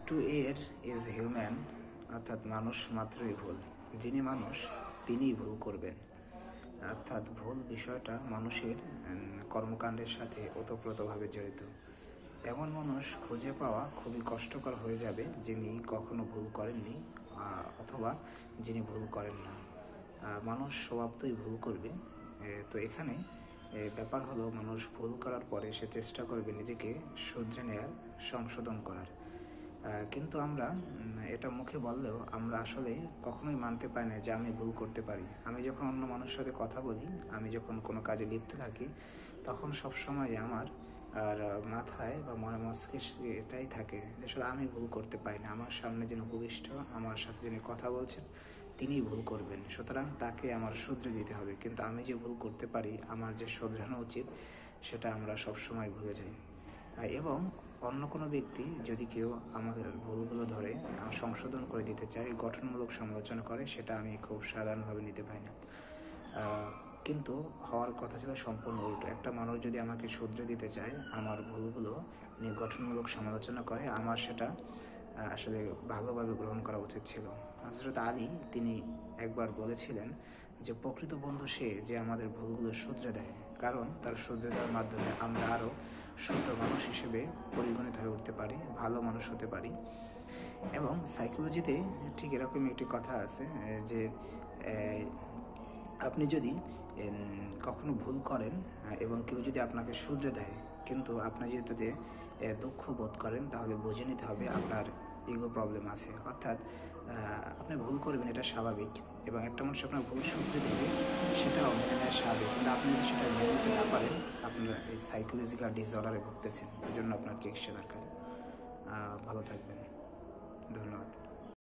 Two এর is human, অর্থাৎ মানুষ মাত্রই ভুল। যিনি মানুষ তিনিই ভুল করবেন। অর্থাৎ ভুল বিষয়টা মানুষের কর্মকাণ্ডের সাথে ওতপ্রোতভাবে জড়িত। এমন মানুষ খুঁজে পাওয়া খুবই কষ্টকর হয়ে যাবে যিনি কখনো ভুল করেননি অথবা যিনি ভুল করেন না। মানুষ স্বভাবতই ভুল করবে। তো এখানে ব্যাপার হলো, মানুষ ভুল করার পরে সে চেষ্টা করবে নিজেকে শুধরে নেওয়ার, সংশোধন করার। কিন্তু আমরা এটা মুখে বললেও আমরা আসলে কখনোই মানতে পারি না যে আমি ভুল করতে পারি। আমি যখন অন্য মানুষের সাথে কথা বলি, আমি যখন কোনো কাজে লিপ্ত থাকি, তখন সবসময় আমার আর মাথায় বা মনে মস্তিষ্কে এটাই থাকে যে আসলে আমি ভুল করতে পারি না। আমার সামনে যিনি উপবিষ্ট, আমার সাথে যিনি কথা বলছেন, তিনিই ভুল করবেন, সুতরাং তাকে আমার শুধরে দিতে হবে। কিন্তু আমি যে ভুল করতে পারি, আমার যে শুধরানো উচিত, সেটা আমরা সবসময় ভুলে যাই। এবং অন্য কোনো ব্যক্তি যদি কেউ আমাদের ভুলগুলো ধরে সংশোধন করে দিতে চায়, গঠনমূলক সমালোচনা করে, সেটা আমি খুব সাধারণভাবে নিতে পারি না। কিন্তু হওয়ার কথা ছিল সম্পূর্ণ উল্টো। একটা মানুষ যদি আমাকে শুধরে দিতে চায়, আমার ভুলগুলো নিয়ে গঠনমূলক সমালোচনা করে, আমার সেটা আসলে ভালোভাবে গ্রহণ করা উচিত ছিল। হযরত আলী তিনি একবার বলেছিলেন যে প্রকৃত বন্ধু সে যে আমাদের ভুলগুলো শুধরে দেয়, কারণ তার শুধরে দেওয়ার মাধ্যমে আমরা আরও শুদ্ধ মানুষ হিসেবে পরিগণিত হয়ে উঠতে পারি, ভালো মানুষ হতে পারি। এবং সাইকোলজিতে ঠিক এরকমই একটি কথা আছে যে আপনি যদি কখনো ভুল করেন এবং কেউ যদি আপনাকে শুধরে দেয়, কিন্তু আপনি যদি তাতে দুঃখ বোধ করেন, তাহলে বুঝে নিতে হবে আপনার ইগো প্রবলেম আছে। অর্থাৎ আপনি ভুল করবেন, এটা স্বাভাবিক, এবং একটা মানুষ আপনার ভুল শুধরে দেবে, সেটাও মেনে নেওয়া স্বাভাবিক। কিন্তু আপনি যদি সেটা মেনে নিতে না পারেন, আপনার এই সাইকোলজিক্যাল ডিসঅর্ডারে ভুগতেছেন। এই জন্য আপনার চিকিৎসা দরকার। ভালো থাকবেন।